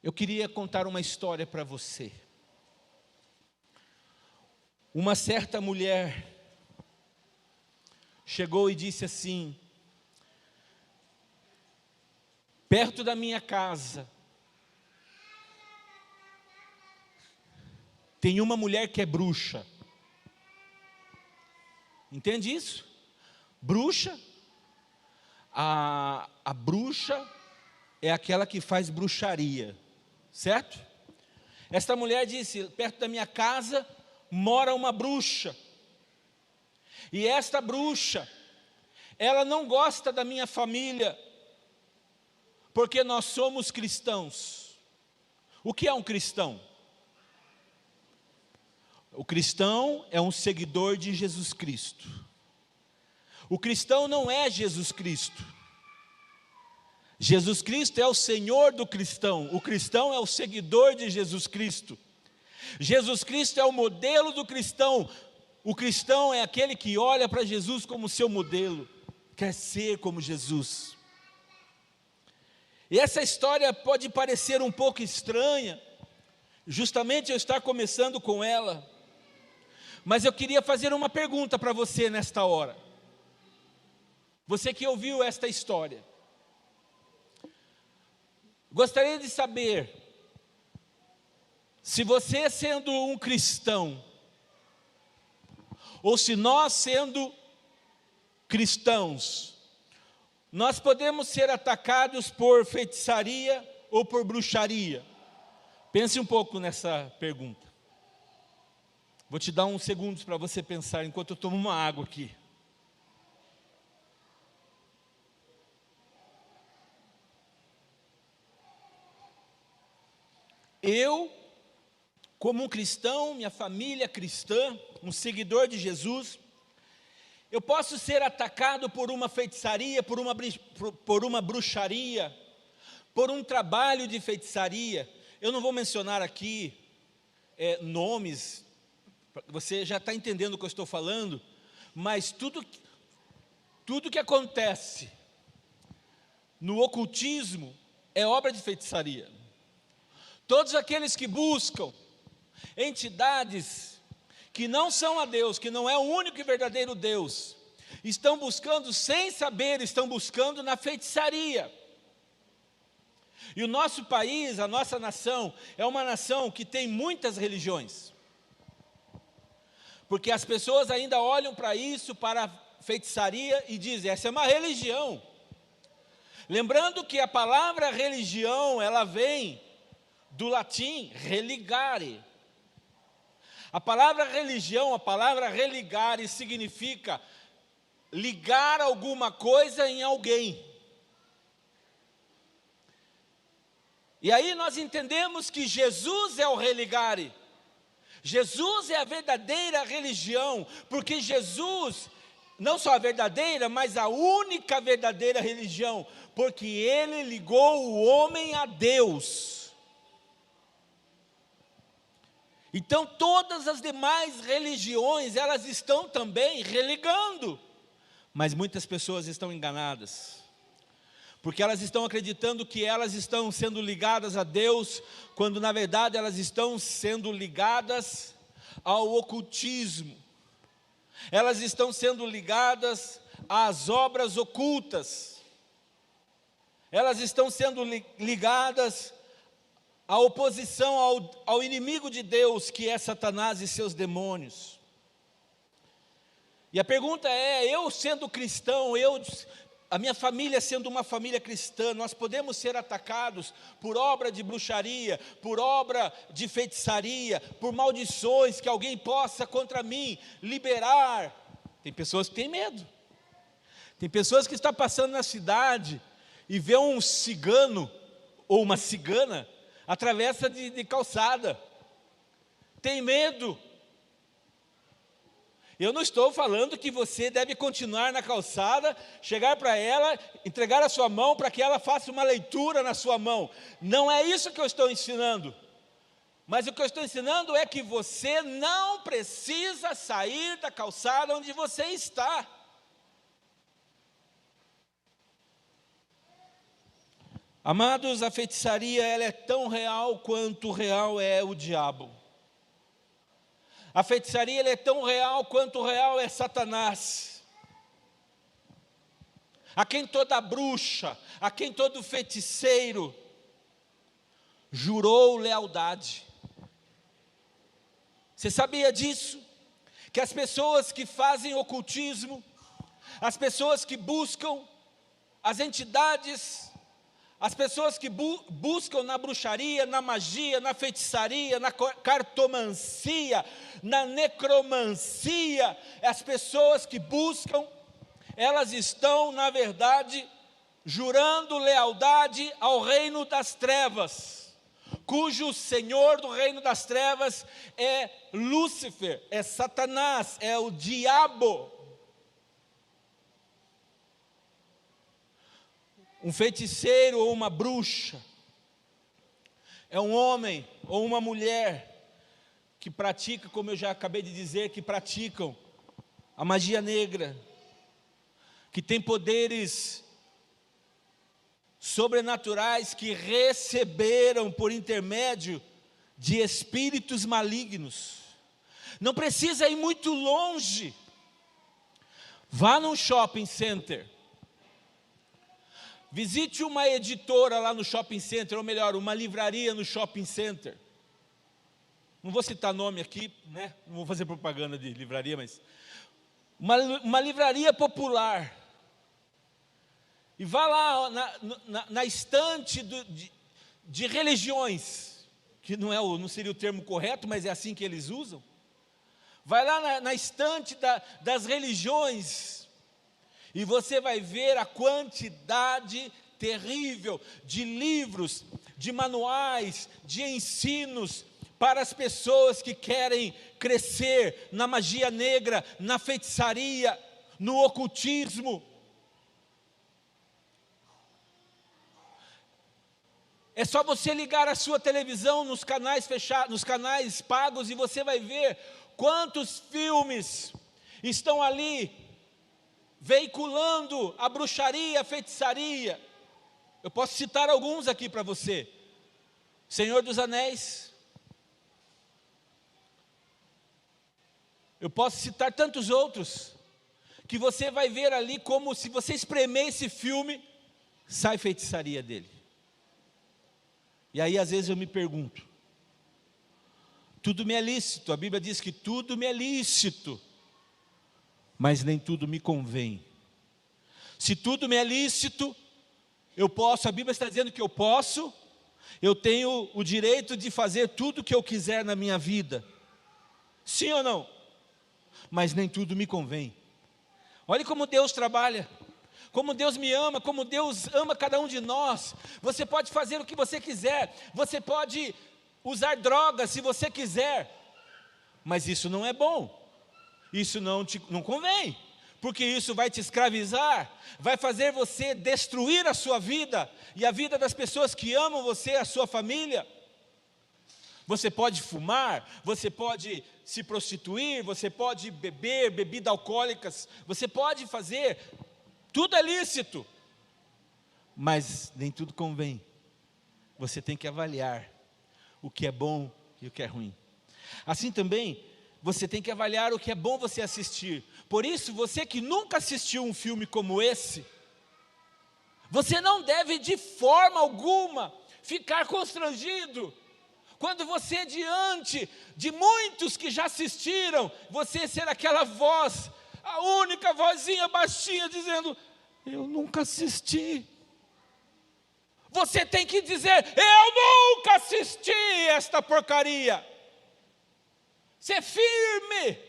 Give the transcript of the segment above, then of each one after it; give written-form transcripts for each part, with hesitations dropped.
Eu queria contar uma história para você. Uma certa mulher chegou e disse assim: perto da minha casa tem uma mulher que é bruxa. Entende isso? Bruxa, a bruxa é aquela que faz bruxaria, certo? Esta mulher disse: perto da minha casa mora uma bruxa, e esta bruxa, ela não gosta da minha família, porque nós somos cristãos. O que é um cristão? O cristão é um seguidor de Jesus Cristo. O cristão não é Jesus Cristo. Jesus Cristo é o Senhor do cristão. O cristão é o seguidor de Jesus Cristo. Jesus Cristo é o modelo do cristão. O cristão é aquele que olha para Jesus como seu modelo, quer ser como Jesus. E essa história pode parecer um pouco estranha, justamente eu estar começando com ela, mas eu queria fazer uma pergunta para você nesta hora. Você que ouviu esta história, gostaria de saber se você, sendo um cristão, ou se nós, sendo cristãos, nós podemos ser atacados por feitiçaria ou por bruxaria. Pense um pouco nessa pergunta. Vou te dar uns segundos para você pensar enquanto eu tomo uma água aqui. Eu, como um cristão, minha família cristã, um seguidor de Jesus, eu posso ser atacado por uma feitiçaria, por uma bruxaria, por um trabalho de feitiçaria. Eu não vou mencionar aqui nomes, você já está entendendo o que eu estou falando, mas tudo que acontece no ocultismo é obra de feitiçaria. Todos aqueles que buscam entidades que não são a Deus, que não é o único e verdadeiro Deus, estão buscando sem saber, estão buscando na feitiçaria. E o nosso país, a nossa nação, é uma nação que tem muitas religiões. Porque as pessoas ainda olham para isso, para a feitiçaria, e dizem: essa é uma religião. Lembrando que a palavra religião, ela vem do latim religare. A palavra religião, a palavra religare, significa ligar alguma coisa em alguém. E aí nós entendemos que Jesus é o religare. Jesus é a verdadeira religião, porque Jesus, não só a verdadeira, mas a única verdadeira religião, porque Ele ligou o homem a Deus. Então todas as demais religiões, elas estão também religando, mas muitas pessoas estão enganadas, porque elas estão acreditando que elas estão sendo ligadas a Deus, quando na verdade elas estão sendo ligadas ao ocultismo, elas estão sendo ligadas às obras ocultas, elas estão sendo ligadas à oposição ao inimigo de Deus, que é Satanás e seus demônios. E a pergunta é: eu sendo cristão, a minha família sendo uma família cristã, nós podemos ser atacados por obra de bruxaria, por obra de feitiçaria, por maldições que alguém possa contra mim liberar? Tem pessoas que têm medo. Tem pessoas que estão passando na cidade e vê um cigano ou uma cigana, atravessa de calçada, tem medo. Eu não estou falando que você deve continuar na calçada, chegar para ela, entregar a sua mão para que ela faça uma leitura na sua mão. Não é isso que eu estou ensinando. Mas o que eu estou ensinando é que você não precisa sair da calçada onde você está. Amados, a feitiçaria ela é tão real quanto real é o diabo. A feitiçaria ela é tão real quanto real é Satanás. A quem toda bruxa, a quem todo feiticeiro jurou lealdade. Você sabia disso? Que as pessoas que fazem ocultismo, as pessoas que buscam as entidades, as pessoas que buscam na bruxaria, na magia, na feitiçaria, na cartomancia, na necromancia, as pessoas que buscam, elas estão, na verdade, jurando lealdade ao reino das trevas, cujo senhor do reino das trevas é Lúcifer, é Satanás, é o diabo. Um feiticeiro ou uma bruxa é um homem ou uma mulher que pratica, como eu já acabei de dizer, que praticam a magia negra, que tem poderes sobrenaturais que receberam por intermédio de espíritos malignos. Não precisa ir muito longe. Vá num shopping center. Visite uma editora lá no shopping center, ou melhor, uma livraria no shopping center. Não vou citar nome aqui, né? Não vou fazer propaganda de livraria, mas uma livraria popular. E vá lá na estante de religiões, que não seria o termo correto, mas é assim que eles usam. Vai lá na estante das religiões, e você vai ver a quantidade terrível de livros, de manuais, de ensinos para as pessoas que querem crescer na magia negra, na feitiçaria, no ocultismo. É só você ligar a sua televisão nos canais fechados, nos canais pagos, e você vai ver quantos filmes estão ali veiculando a bruxaria, a feitiçaria. Eu posso citar alguns aqui para você. Senhor dos Anéis. Eu posso citar tantos outros, que você vai ver ali como se você espremer esse filme, sai feitiçaria dele. E aí às vezes eu me pergunto, tudo me é lícito, a Bíblia diz que tudo me é lícito, mas nem tudo me convém. Se tudo me é lícito, eu posso, a Bíblia está dizendo que eu posso, eu tenho o direito de fazer tudo o que eu quiser na minha vida. Sim ou não? Mas nem tudo me convém. Olhe como Deus trabalha, como Deus me ama, como Deus ama cada um de nós. Você pode fazer o que você quiser, você pode usar drogas se você quiser, mas isso não é bom. Isso não convém, porque isso vai te escravizar, vai fazer você destruir a sua vida, e a vida das pessoas que amam você, a sua família. Você pode fumar, você pode se prostituir, você pode beber bebidas alcoólicas, você pode fazer, tudo é lícito, mas nem tudo convém. Você tem que avaliar o que é bom e o que é ruim. Assim também, você tem que avaliar o que é bom você assistir. Por isso, você que nunca assistiu um filme como esse, você não deve de forma alguma ficar constrangido, quando você, diante de muitos que já assistiram, você ser aquela voz, a única vozinha baixinha dizendo, eu nunca assisti. Você tem que dizer, eu nunca assisti esta porcaria. Ser firme,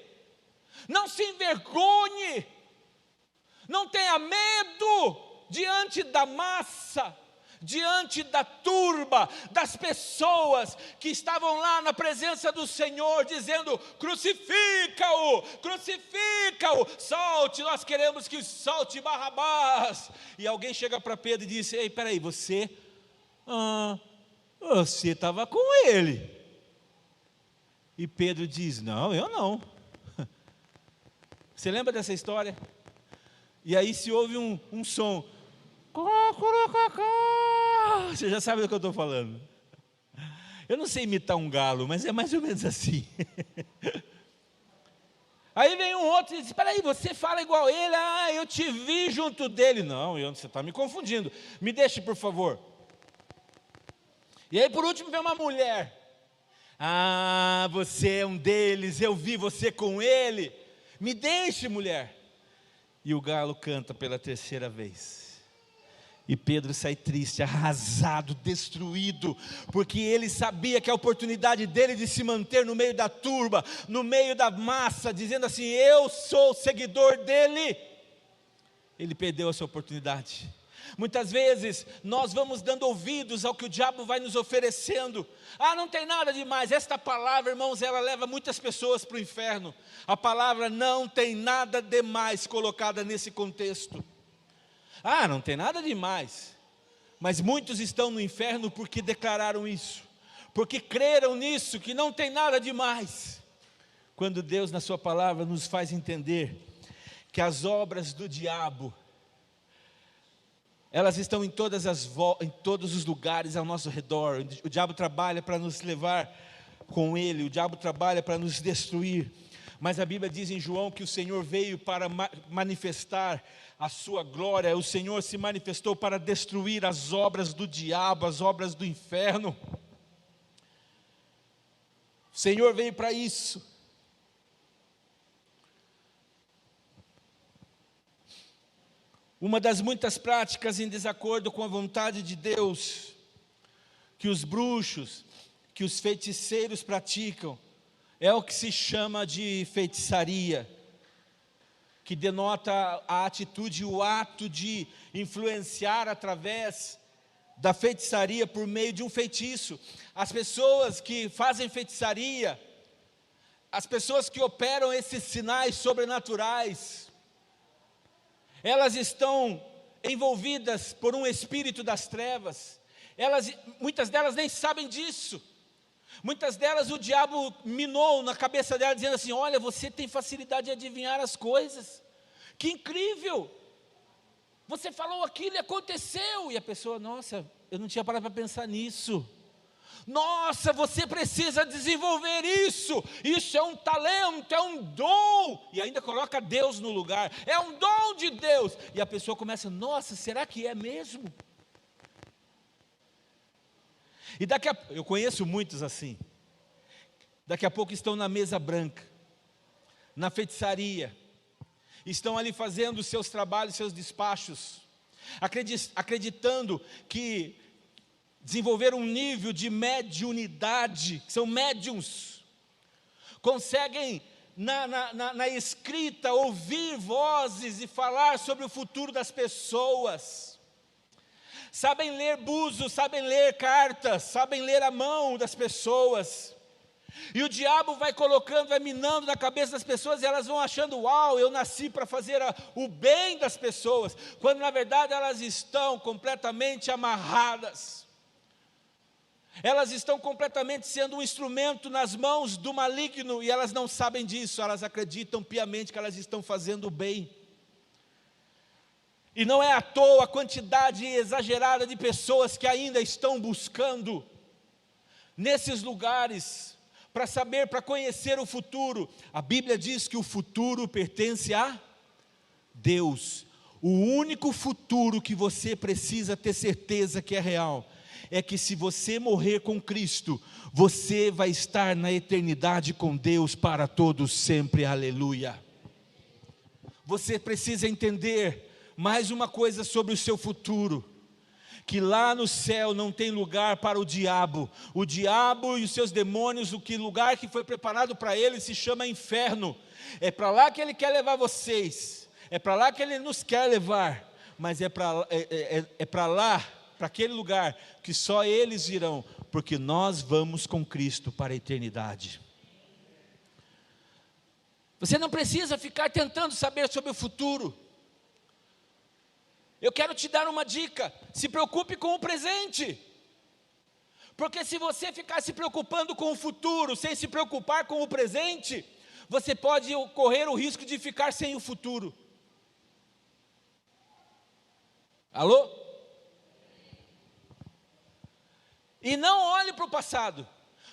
não se envergonhe, não tenha medo diante da massa, diante da turba, das pessoas que estavam lá na presença do Senhor, dizendo, crucifica-o, crucifica-o, solte, nós queremos que solte Barrabás. E alguém chega para Pedro e diz, ei, peraí, você estava com ele. E Pedro diz, não, eu não. Você lembra dessa história? E aí se ouve um som, Você já sabe do que eu estou falando. Eu não sei imitar um galo, mas é mais ou menos assim. Aí vem um outro e diz: espera aí, você fala igual ele, eu te vi junto dele. Não, você está me confundindo, me deixe por favor. E aí por último vem uma mulher: você é um deles, eu vi você com ele, me deixe, mulher. E o galo canta pela terceira vez. E Pedro sai triste, arrasado, destruído, porque ele sabia que a oportunidade dele de se manter no meio da turba, no meio da massa, dizendo assim: eu sou seguidor dele, ele perdeu essa oportunidade. Muitas vezes nós vamos dando ouvidos ao que o diabo vai nos oferecendo. Não tem nada demais. Esta palavra, irmãos, ela leva muitas pessoas para o inferno. A palavra não tem nada demais colocada nesse contexto. Não tem nada demais, mas muitos estão no inferno porque declararam isso, porque creram nisso, que não tem nada demais. Quando Deus na sua palavra nos faz entender que as obras do diabo, elas estão em todos os lugares ao nosso redor. O diabo trabalha para nos levar com ele, o diabo trabalha para nos destruir. Mas a Bíblia diz em João que o Senhor veio para manifestar a sua glória. O Senhor se manifestou para destruir as obras do diabo, as obras do inferno. O Senhor veio para isso. Uma das muitas práticas em desacordo com a vontade de Deus, que os bruxos, que os feiticeiros praticam, é o que se chama de feitiçaria, que denota a atitude, o ato de influenciar através da feitiçaria por meio de um feitiço. As pessoas que fazem feitiçaria, as pessoas que operam esses sinais sobrenaturais, elas estão envolvidas por um espírito das trevas. Muitas delas nem sabem disso. Muitas delas o diabo minou na cabeça dela, dizendo assim: olha, você tem facilidade de adivinhar as coisas, que incrível, você falou aquilo e aconteceu. E a pessoa: nossa, eu não tinha parado para pensar nisso. Nossa, você precisa desenvolver isso, isso é um talento, é um dom, e ainda coloca Deus no lugar, é um dom de Deus. E a pessoa começa: nossa, será que é mesmo? E eu conheço muitos assim. Daqui a pouco estão na mesa branca, na feitiçaria, estão ali fazendo os seus trabalhos, seus despachos, acreditando que desenvolver um nível de mediunidade, que são médiuns, conseguem na escrita ouvir vozes e falar sobre o futuro das pessoas. Sabem ler búzios, sabem ler cartas, sabem ler a mão das pessoas. E o diabo vai colocando, vai minando na cabeça das pessoas, e elas vão achando: uau, eu nasci para fazer o bem das pessoas, quando na verdade elas estão completamente amarradas. Elas estão completamente sendo um instrumento nas mãos do maligno, e elas não sabem disso, elas acreditam piamente que elas estão fazendo o bem. E não é à toa a quantidade exagerada de pessoas que ainda estão buscando nesses lugares para saber, para conhecer o futuro. A Bíblia diz que o futuro pertence a Deus. O único futuro que você precisa ter certeza que é real é que se você morrer com Cristo, você vai estar na eternidade com Deus para todos sempre. Aleluia. Você precisa entender mais uma coisa sobre o seu futuro, que lá no céu não tem lugar para o diabo e os seus demônios. Lugar que foi preparado para ele se chama inferno. É para lá que ele quer levar vocês, é para lá que ele nos quer levar, mas é para lá, para aquele lugar que só eles irão, porque nós vamos com Cristo para a eternidade. Você não precisa ficar tentando saber sobre o futuro. Eu quero te dar uma dica: se preocupe com o presente, porque se você ficar se preocupando com o futuro, sem se preocupar com o presente, você pode correr o risco de ficar sem o futuro. Alô? E não olhe para o passado,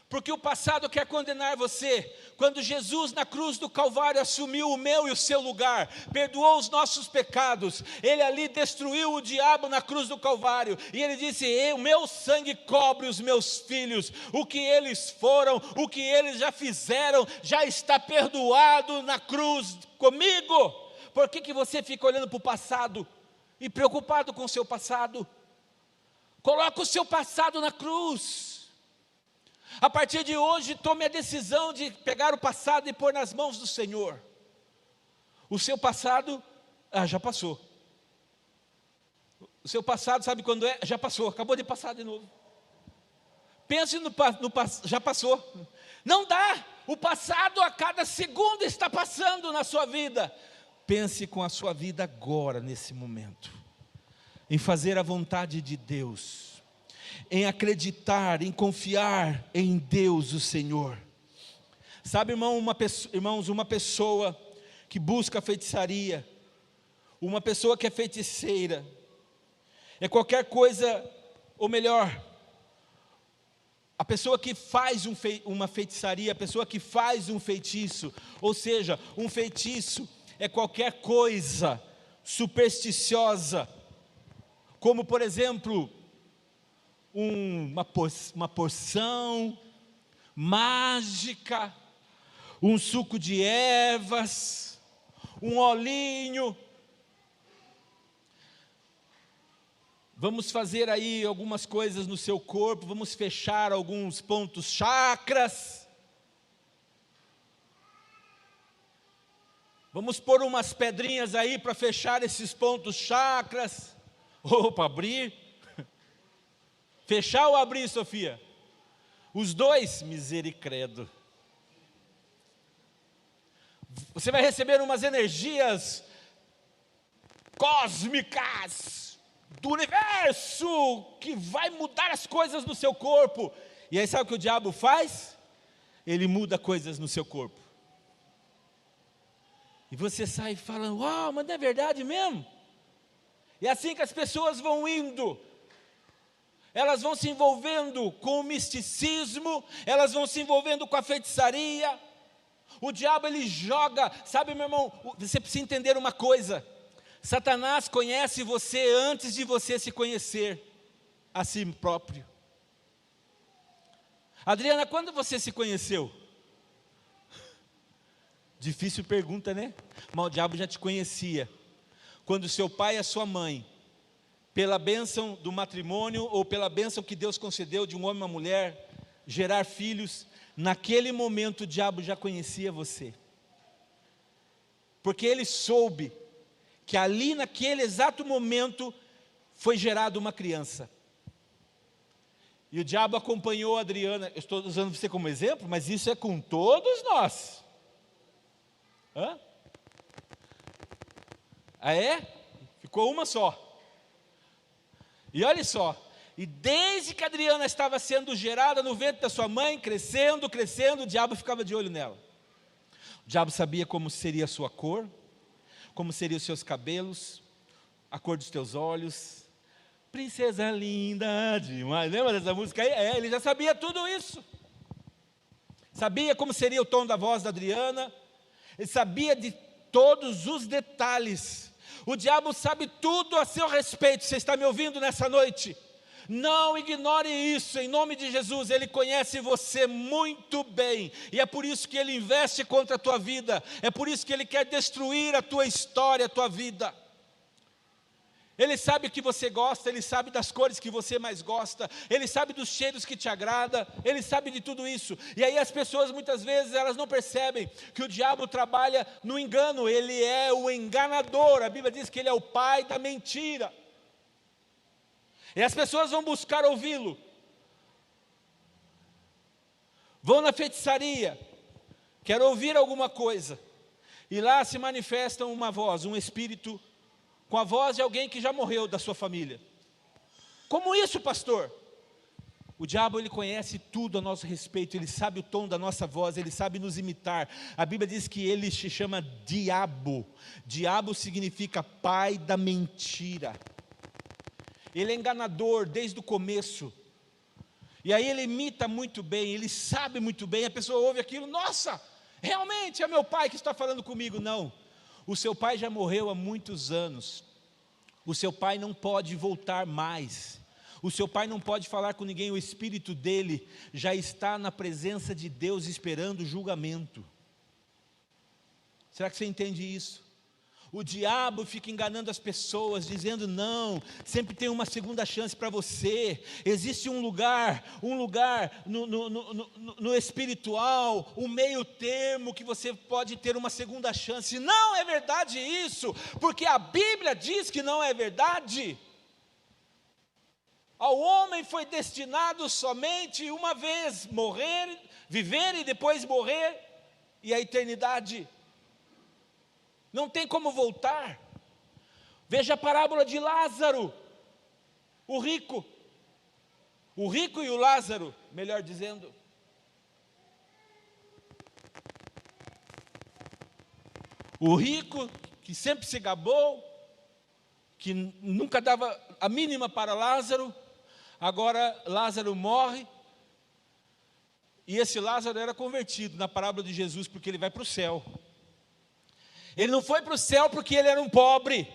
porque o passado quer condenar você. Quando Jesus na cruz do Calvário assumiu o meu e o seu lugar, perdoou os nossos pecados, Ele ali destruiu o diabo na cruz do Calvário, e Ele disse: o meu sangue cobre os meus filhos, o que eles foram, o que eles já fizeram, já está perdoado na cruz comigo. Por que você fica olhando para o passado e preocupado com o seu passado? Coloca o seu passado na cruz. A partir de hoje, tome a decisão de pegar o passado e pôr nas mãos do Senhor. O seu passado, já passou. O seu passado, sabe quando é? Já passou, acabou de passar de novo. Pense no já passou. Não dá, o passado a cada segundo está passando na sua vida. Pense com a sua vida agora, nesse momento. Em fazer a vontade de Deus, em acreditar, em confiar em Deus o Senhor. Sabe, irmãos, uma pessoa que busca feitiçaria, uma pessoa que é feiticeira, é qualquer coisa, ou melhor, a pessoa que faz uma feitiçaria, a pessoa que faz um feitiço, ou seja, um feitiço é qualquer coisa supersticiosa, como por exemplo, uma porção mágica, um suco de ervas, um olhinho. Vamos fazer aí algumas coisas no seu corpo, vamos fechar alguns pontos chakras. Vamos pôr umas pedrinhas aí para fechar esses pontos chakras. Ou para abrir. Fechar ou abrir, Sofia? Os dois, misericredo. Você vai receber umas energias cósmicas do universo, que vai mudar as coisas no seu corpo. E aí sabe o que o diabo faz? Ele muda coisas no seu corpo. E você sai falando: uau, mas não é verdade mesmo? E é assim que as pessoas vão indo, elas vão se envolvendo com o misticismo, elas vão se envolvendo com a feitiçaria. O diabo, ele joga, sabe, meu irmão, você precisa entender uma coisa: Satanás conhece você antes de você se conhecer a si próprio. Adriana, quando você se conheceu? Difícil pergunta, né? Mas o diabo já te conhecia. Quando seu pai e a sua mãe, pela bênção do matrimônio, ou pela bênção que Deus concedeu de um homem e uma mulher, gerar filhos, naquele momento o diabo já conhecia você. Porque ele soube que ali naquele exato momento foi gerada uma criança. E o diabo acompanhou a Adriana. Eu estou usando você como exemplo, mas isso é com todos nós. Hã? Ah, é? Ficou uma só. E olha só, e desde que a Adriana estava sendo gerada no ventre da sua mãe, crescendo, o diabo ficava de olho nela. O diabo sabia como seria a sua cor, como seriam os seus cabelos, a cor dos teus olhos. Princesa linda demais, lembra dessa música aí? Ele já sabia tudo isso. Sabia como seria o tom da voz da Adriana, ele sabia de todos os detalhes. O diabo sabe tudo a seu respeito. Você está me ouvindo nessa noite? Não ignore isso, em nome de Jesus. Ele conhece você muito bem, e é por isso que ele investe contra a tua vida, é por isso que ele quer destruir a tua história, a tua vida. Ele sabe o que você gosta, ele sabe das cores que você mais gosta, ele sabe dos cheiros que te agrada, ele sabe de tudo isso. E aí as pessoas muitas vezes elas não percebem que o diabo trabalha no engano, ele é o enganador. A Bíblia diz que ele é o pai da mentira. E as pessoas vão buscar ouvi-lo, vão na feitiçaria, querem ouvir alguma coisa, e lá se manifesta uma voz, um espírito, com a voz de alguém que já morreu da sua família. Como isso, pastor? O diabo, ele conhece tudo a nosso respeito, ele sabe o tom da nossa voz, ele sabe nos imitar. A Bíblia diz que ele se chama diabo. Diabo significa pai da mentira. Ele é enganador desde o começo. E aí ele imita muito bem, ele sabe muito bem, a pessoa ouve aquilo, nossa, realmente é meu pai que está falando comigo. Não, o seu pai já morreu há muitos anos, o seu pai não pode voltar mais, o seu pai não pode falar com ninguém, o espírito dele já está na presença de Deus esperando o julgamento. Será que você entende isso? O diabo fica enganando as pessoas, dizendo não, sempre tem uma segunda chance para você, existe um lugar no espiritual, um meio termo que você pode ter uma segunda chance. Não é verdade isso, porque a Bíblia diz que não é verdade. Ao homem foi destinado somente uma vez morrer, viver e depois morrer, e a eternidade. Não tem como voltar. Veja a parábola de Lázaro, o rico e o Lázaro, melhor dizendo. O rico, que sempre se gabou, que nunca dava a mínima para Lázaro, agora Lázaro morre, e esse Lázaro era convertido na parábola de Jesus, porque ele vai para o céu. Ele não foi para o céu porque ele era um pobre,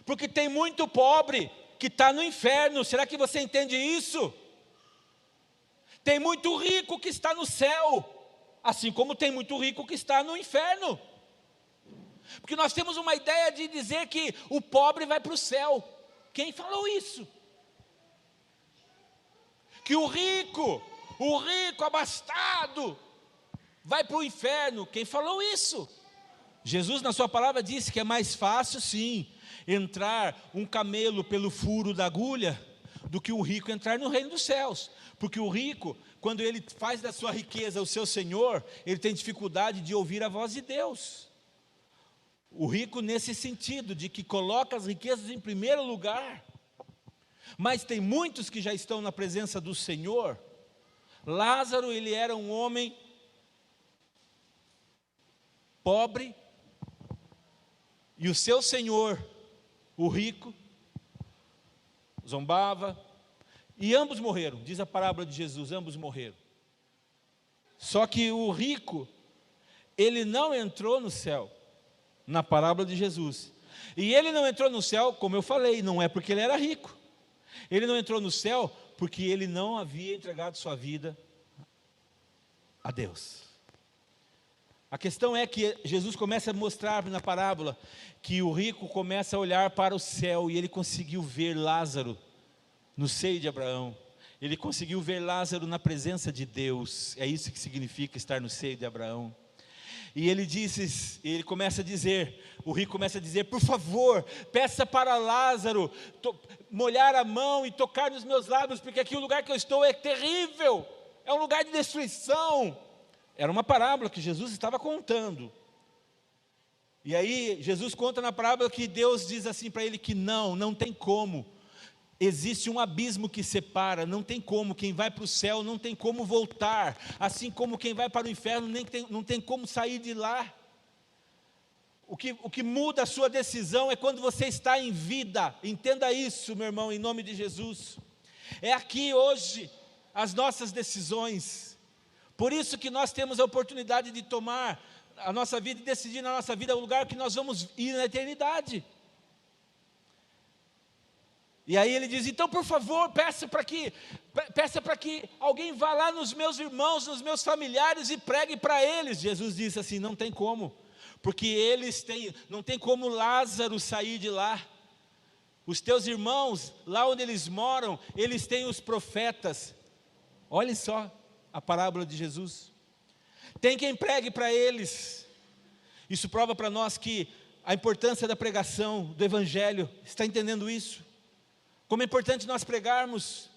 porque tem muito pobre que está no inferno. Será que você entende isso? Tem muito rico que está no céu, assim como tem muito rico que está no inferno. Porque nós temos uma ideia de dizer que o pobre vai para o céu. Quem falou isso? Que o rico abastado, vai para o inferno. Quem falou isso? Jesus, na sua palavra, disse que é mais fácil, sim, entrar um camelo pelo furo da agulha, do que um rico entrar no reino dos céus. Porque o rico, quando ele faz da sua riqueza o seu senhor, ele tem dificuldade de ouvir a voz de Deus. O rico nesse sentido, de que coloca as riquezas em primeiro lugar. Mas tem muitos que já estão na presença do Senhor. Lázaro, ele era um homem pobre, e o seu senhor, o rico, zombava, e ambos morreram. Diz a parábola de Jesus, ambos morreram. Só que o rico, ele não entrou no céu, na parábola de Jesus. E ele não entrou no céu, como eu falei, não é porque ele era rico. Ele não entrou no céu porque ele não havia entregado sua vida a Deus. A questão é que Jesus começa a mostrar na parábola que o rico começa a olhar para o céu, e ele conseguiu ver Lázaro no seio de Abraão. Ele conseguiu ver Lázaro na presença de Deus. É isso que significa estar no seio de Abraão. E ele começa a dizer, o rico começa a dizer, por favor, peça para Lázaro molhar a mão e tocar nos meus lábios, porque aqui o lugar que eu estou é terrível, é um lugar de destruição. Era uma parábola que Jesus estava contando. E aí Jesus conta na parábola que Deus diz assim para ele que não tem como. Existe um abismo que separa, não tem como, quem vai para o céu não tem como voltar, assim como quem vai para o inferno não tem como sair de lá. O que muda a sua decisão é quando você está em vida. Entenda isso, meu irmão, em nome de Jesus. É aqui hoje as nossas decisões. Por isso que nós temos a oportunidade de tomar a nossa vida e decidir na nossa vida o lugar que nós vamos ir na eternidade. E aí ele diz, então por favor, peça para que alguém vá lá nos meus irmãos, nos meus familiares e pregue para eles. Jesus disse assim, não tem como, porque não tem como Lázaro sair de lá. Os teus irmãos, lá onde eles moram, eles têm os profetas. Olha só a parábola de Jesus. Tem quem pregue para eles. Isso prova para nós que a importância da pregação, do evangelho, está entendendo isso? Como é importante nós pregarmos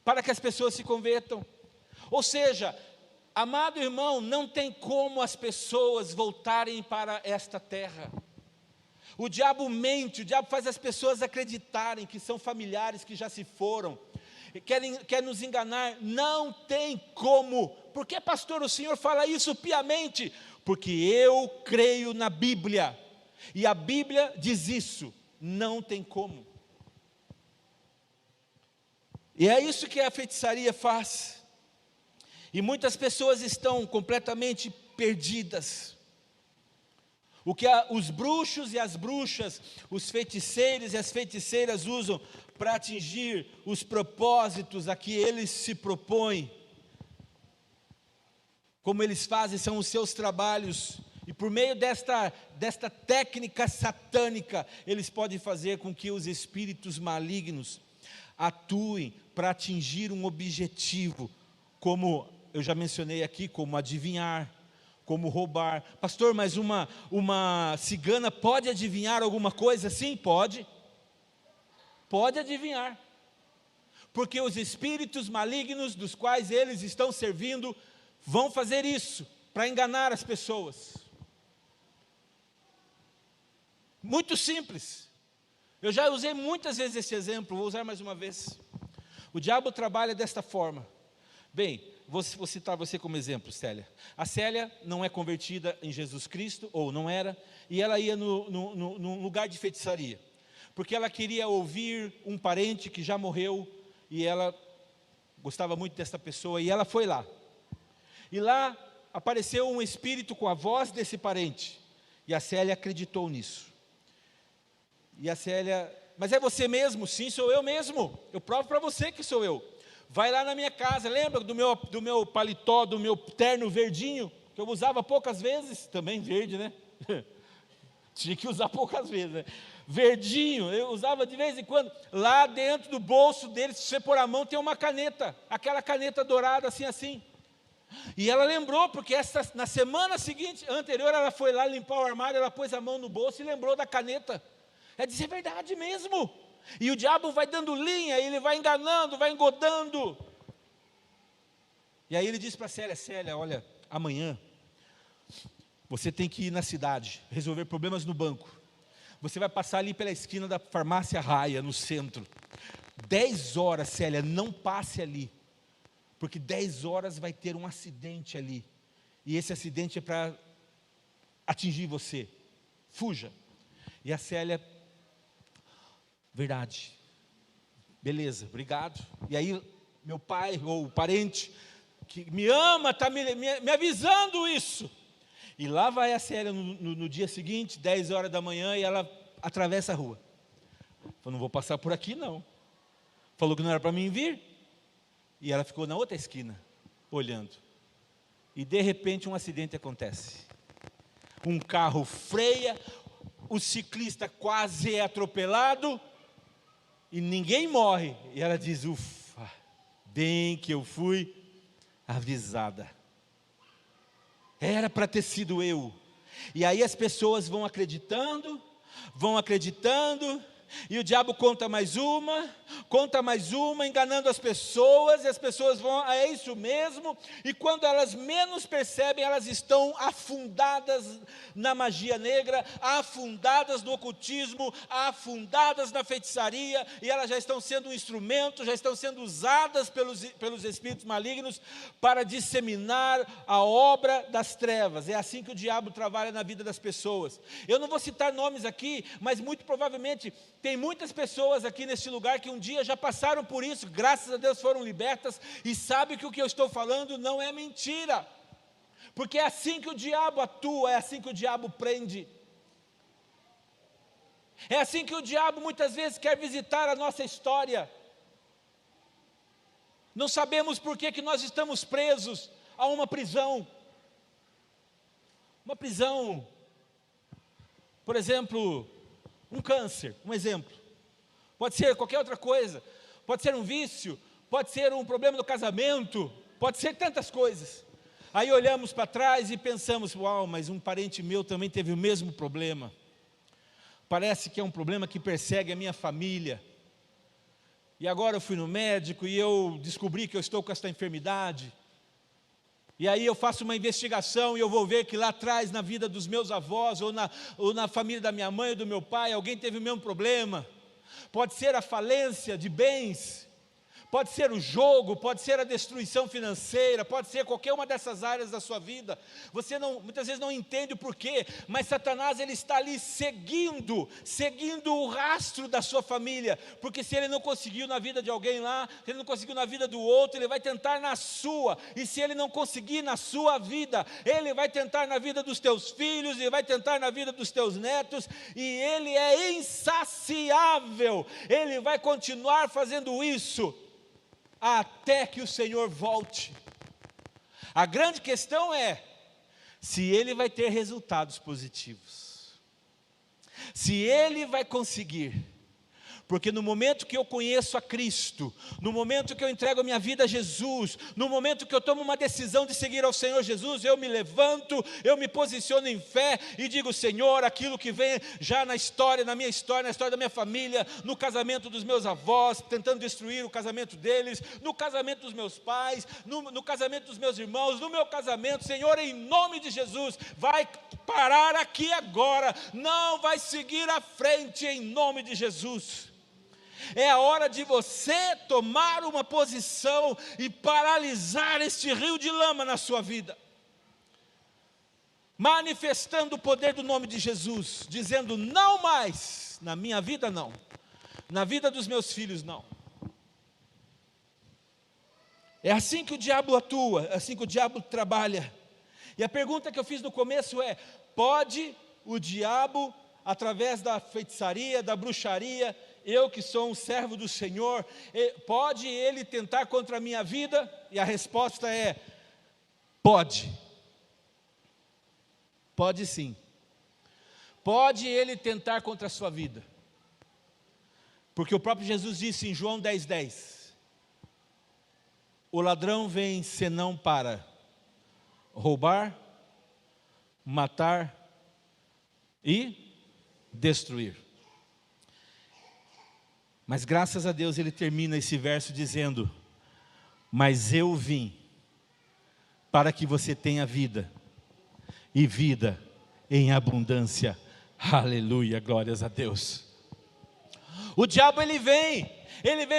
para que as pessoas se convertam. Ou seja, amado irmão, não tem como as pessoas voltarem para esta terra. O diabo mente, o diabo faz as pessoas acreditarem que são familiares que já se foram. Quer nos enganar, não tem como. Por que, pastor, o senhor fala isso piamente? Porque eu creio na Bíblia, e a Bíblia diz isso, não tem como. E é isso que a feitiçaria faz. E muitas pessoas estão completamente perdidas. O que os bruxos e as bruxas, os feiticeiros e as feiticeiras usam para atingir os propósitos a que eles se propõem, como eles fazem, são os seus trabalhos, e por meio desta técnica satânica, eles podem fazer com que os espíritos malignos atuem para atingir um objetivo, como eu já mencionei aqui, como adivinhar, como roubar. Pastor, mas uma cigana pode adivinhar alguma coisa? Sim, pode adivinhar, porque os espíritos malignos dos quais eles estão servindo, vão fazer isso, para enganar as pessoas. Muito simples, eu já usei muitas vezes esse exemplo, vou usar mais uma vez. O diabo trabalha desta forma. Bem, vou citar você como exemplo, Célia. A Célia não é convertida em Jesus Cristo, ou não era, e ela ia num lugar de feitiçaria, porque ela queria ouvir um parente que já morreu, e ela gostava muito dessa pessoa, e ela foi lá. E lá apareceu um espírito com a voz desse parente, e a Célia acreditou nisso. E a Célia, mas é você mesmo? Sim, sou eu mesmo, eu provo para você que sou eu. Vai lá na minha casa, lembra do meu paletó, do meu terno verdinho, que eu usava poucas vezes, também verde, né? Tinha que usar poucas vezes, né? Verdinho, eu usava de vez em quando. Lá dentro do bolso dele, se você pôr a mão, tem uma caneta, aquela caneta dourada assim. E ela lembrou, porque na semana seguinte, anterior, ela foi lá limpar o armário, ela pôs a mão no bolso e lembrou da caneta. Ela disse, é verdade mesmo. E o diabo vai dando linha, ele vai enganando, vai engodando. E aí ele disse para Célia, Célia, olha, amanhã você tem que ir na cidade, resolver problemas no banco. Você vai passar ali pela esquina da farmácia Raia, no centro. 10 horas, Célia, não passe ali, porque 10 horas vai ter um acidente ali, e esse acidente é para atingir você, fuja. E a Célia, verdade, beleza, obrigado. E aí meu pai, ou o parente, que me ama, está me avisando isso. E lá vai a Célia no dia seguinte, 10 horas da manhã, e ela atravessa a rua. Falou, não vou passar por aqui não. Falou que não era para mim vir. E ela ficou na outra esquina, olhando. E de repente um acidente acontece. Um carro freia, o ciclista quase é atropelado, e ninguém morre. E ela diz, ufa, bem que eu fui avisada. Era para ter sido eu. E aí as pessoas vão acreditando, e o diabo conta mais uma, enganando as pessoas, e as pessoas vão, é isso mesmo, e quando elas menos percebem, elas estão afundadas na magia negra, afundadas no ocultismo, afundadas na feitiçaria, e elas já estão sendo um instrumento, já estão sendo usadas pelos espíritos malignos para disseminar a obra das trevas. É assim que o diabo trabalha na vida das pessoas. Eu não vou citar nomes aqui, mas muito provavelmente tem muitas pessoas aqui neste lugar que um dia já passaram por isso, graças a Deus foram libertas, e sabem que o que eu estou falando não é mentira, porque é assim que o diabo atua, é assim que o diabo prende, é assim que o diabo muitas vezes quer visitar a nossa história. Não sabemos por que nós estamos presos a uma prisão, por exemplo, um câncer, um exemplo, pode ser qualquer outra coisa, pode ser um vício, pode ser um problema no casamento, pode ser tantas coisas. Aí olhamos para trás e pensamos, uau, mas um parente meu também teve o mesmo problema, parece que é um problema que persegue a minha família, e agora eu fui no médico e eu descobri que eu estou com esta enfermidade, e aí eu faço uma investigação e eu vou ver que lá atrás, na vida dos meus avós, ou na família da minha mãe ou do meu pai, alguém teve o mesmo problema. Pode ser a falência de bens, Pode ser o jogo, pode ser a destruição financeira, pode ser qualquer uma dessas áreas da sua vida. Você muitas vezes não entende o porquê, mas Satanás ele está ali seguindo o rastro da sua família, porque se ele não conseguiu na vida de alguém lá, se ele não conseguiu na vida do outro, ele vai tentar na sua, e se ele não conseguir na sua vida, ele vai tentar na vida dos teus filhos, ele vai tentar na vida dos teus netos, e ele é insaciável, ele vai continuar fazendo isso, até que o Senhor volte. A grande questão é, se ele vai ter resultados positivos, se ele vai conseguir, porque no momento que eu conheço a Cristo, no momento que eu entrego a minha vida a Jesus, no momento que eu tomo uma decisão de seguir ao Senhor Jesus, eu me levanto, eu me posiciono em fé e digo: Senhor, aquilo que vem já na história, na minha história, na história da minha família, no casamento dos meus avós, tentando destruir o casamento deles, no casamento dos meus pais, no casamento dos meus irmãos, no meu casamento, Senhor, em nome de Jesus, vai parar aqui agora, não vai seguir à frente, em nome de Jesus. É a hora de você tomar uma posição e paralisar este rio de lama na sua vida, manifestando o poder do nome de Jesus, dizendo: não mais, na minha vida não, na vida dos meus filhos não. É assim que o diabo atua, é assim que o diabo trabalha. E a pergunta que eu fiz no começo é: pode o diabo, através da feitiçaria, da bruxaria, eu que sou um servo do Senhor, pode ele tentar contra a minha vida? E a resposta é: pode. Pode sim. Pode ele tentar contra a sua vida. Porque o próprio Jesus disse em João 10:10, o ladrão vem senão para roubar, matar e destruir. Mas graças a Deus ele termina esse verso dizendo: mas eu vim para que você tenha vida, e vida em abundância. Aleluia, glórias a Deus. O diabo ele vem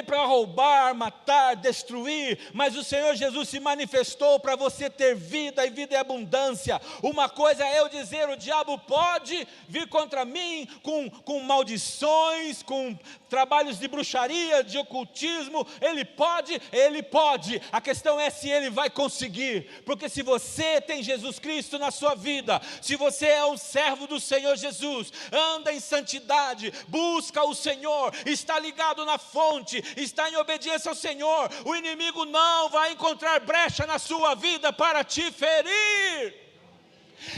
para roubar, matar, destruir, mas o Senhor Jesus se manifestou para você ter vida e vida em abundância. Uma coisa é eu dizer: o diabo pode vir contra mim com maldições, com trabalhos de bruxaria, de ocultismo, ele pode, a questão é se ele vai conseguir, porque se você tem Jesus Cristo na sua vida, se você é um servo do Senhor Jesus, anda em santidade, busca o Senhor, está ligado na fonte, está em obediência ao Senhor, o inimigo não vai encontrar brecha na sua vida para te ferir.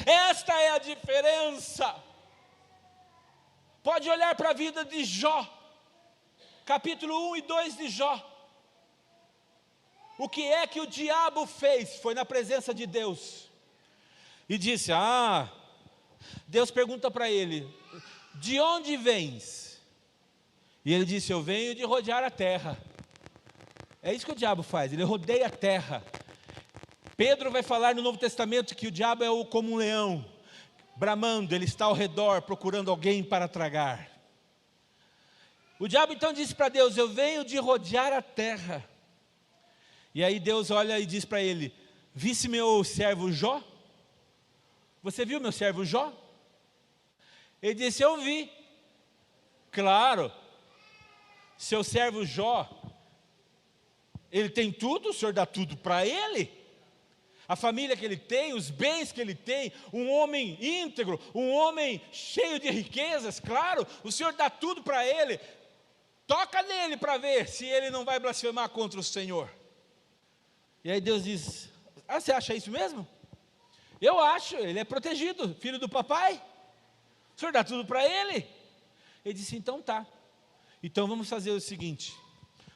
Esta é a diferença. Pode olhar para a vida de Jó, capítulo 1 e 2 de Jó. O que é que o diabo fez? Foi na presença de Deus e disse: Deus pergunta para ele: de onde vens? E ele disse: eu venho de rodear a terra. É isso que o diabo faz, ele rodeia a terra. Pedro vai falar no Novo Testamento que o diabo é como um leão, bramando, ele está ao redor procurando alguém para tragar. O diabo então disse para Deus: eu venho de rodear a terra. E aí Deus olha e diz para ele: visse meu servo Jó? Você viu meu servo Jó? Ele disse: eu vi. Claro, seu servo Jó, ele tem tudo, o Senhor dá tudo para ele. A família que ele tem, os bens que ele tem, um homem íntegro, um homem cheio de riquezas, claro, o Senhor dá tudo para ele. Toca nele para ver se ele não vai blasfemar contra o Senhor. E aí Deus diz: você acha isso mesmo? Eu acho, ele é protegido, filho do papai. O Senhor dá tudo para ele. Ele disse: então tá. Então vamos fazer o seguinte: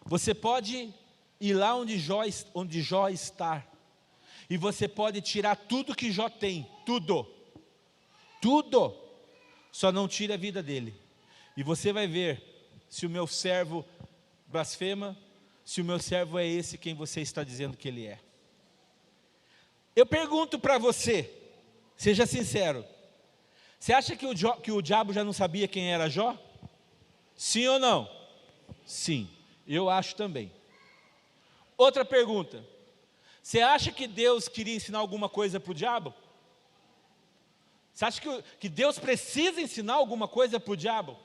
você pode ir lá onde Jó está, e você pode tirar tudo que Jó tem, tudo, só não tire a vida dele, e você vai ver se o meu servo blasfema, se o meu servo é esse quem você está dizendo que ele é. Eu pergunto para você, seja sincero, você acha que o diabo já não sabia quem era Jó? Sim ou não? Sim, eu acho também. Outra pergunta: você acha que Deus queria ensinar alguma coisa para o diabo? Você acha que Deus precisa ensinar alguma coisa para o diabo?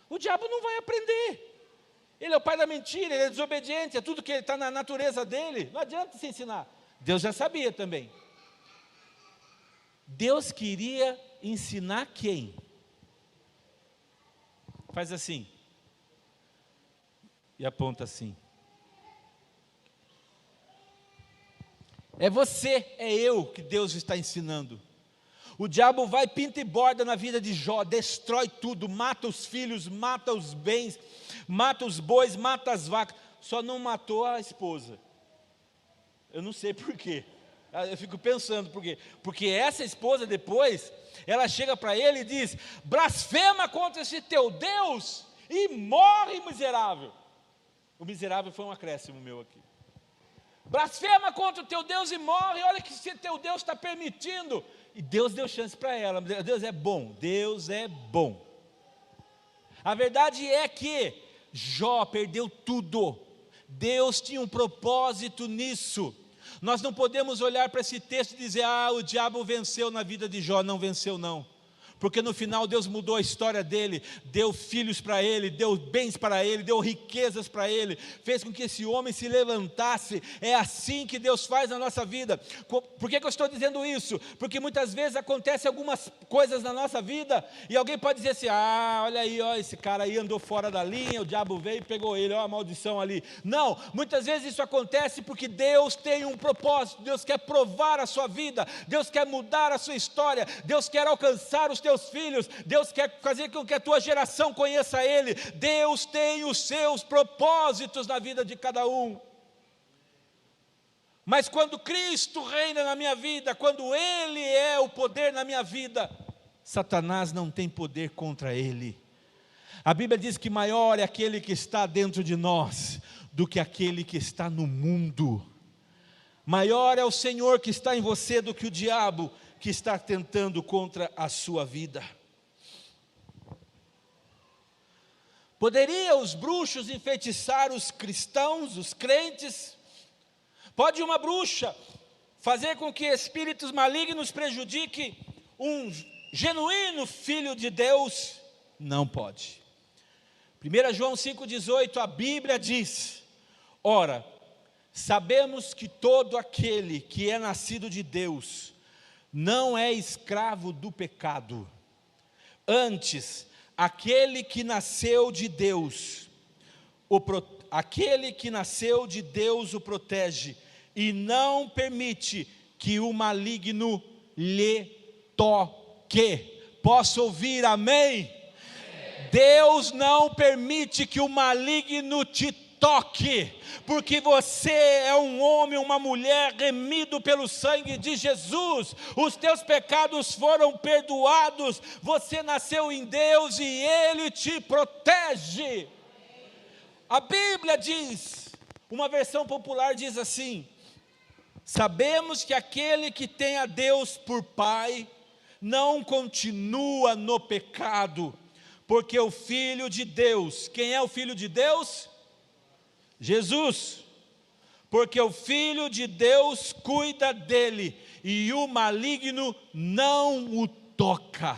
O diabo não vai aprender. Ele é o pai da mentira, ele é desobediente, é tudo que está na natureza dele. Não adianta se ensinar. Deus já sabia também. Deus queria ensinar quem? Faz assim. E aponta assim. É você, é eu que Deus está ensinando. O diabo vai, pinta e borda na vida de Jó, destrói tudo, mata os filhos, mata os bens, mata os bois, mata as vacas, só não matou a esposa. Eu não sei por quê, eu fico pensando por quê. Porque essa esposa depois, ela chega para ele e diz: blasfema contra esse teu Deus e morre, miserável. O miserável foi um acréscimo meu aqui. Blasfema contra o teu Deus e morre, olha que se teu Deus está permitindo. E Deus deu chance para ela. Deus é bom, Deus é bom. A verdade é que Jó perdeu tudo. Deus tinha um propósito nisso. Nós não podemos olhar para esse texto e dizer: o diabo venceu na vida de Jó. Não venceu não. Porque no final Deus mudou a história dele, deu filhos para ele, deu bens para ele, deu riquezas para ele, fez com que esse homem se levantasse. É assim que Deus faz na nossa vida. Por que eu estou dizendo isso? Porque muitas vezes acontecem algumas coisas na nossa vida, e alguém pode dizer assim: olha aí, esse cara aí andou fora da linha, o diabo veio e pegou ele, a maldição ali. Não, muitas vezes isso acontece porque Deus tem um propósito, Deus quer provar a sua vida, Deus quer mudar a sua história, Deus quer alcançar os teus filhos, Deus quer fazer com que a tua geração conheça Ele. Deus tem os seus propósitos na vida de cada um. Mas quando Cristo reina na minha vida, quando Ele é o poder na minha vida, Satanás não tem poder contra Ele. A Bíblia diz que maior é aquele que está dentro de nós do que aquele que está no mundo. Maior é o Senhor que está em você do que o diabo que está tentando contra a sua vida. Poderia os bruxos enfeitiçar os cristãos, os crentes? Pode uma bruxa fazer com que espíritos malignos prejudiquem um genuíno filho de Deus? Não pode. 1 João 5,18, a Bíblia diz: ora, sabemos que todo aquele que é nascido de Deus não é escravo do pecado. Antes, aquele que nasceu de Deus, aquele que nasceu de Deus o protege e não permite que o maligno lhe toque. Posso ouvir amém? Deus não permite que o maligno te toque, porque você é um homem, uma mulher remido pelo sangue de Jesus, os teus pecados foram perdoados, você nasceu em Deus e Ele te protege. A Bíblia diz, uma versão popular diz assim: sabemos que aquele que tem a Deus por Pai, não continua no pecado, porque o Filho de Deus, quem é o Filho de Deus? Jesus, porque o Filho de Deus cuida dele, e o maligno não o toca.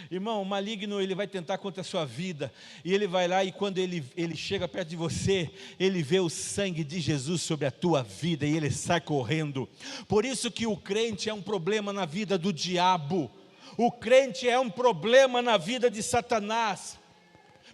Irmão, o maligno ele vai tentar contra a sua vida, e ele vai lá, e quando ele chega perto de você, ele vê o sangue de Jesus sobre a tua vida, e ele sai correndo. Por isso que o crente é um problema na vida do diabo, o crente é um problema na vida de Satanás,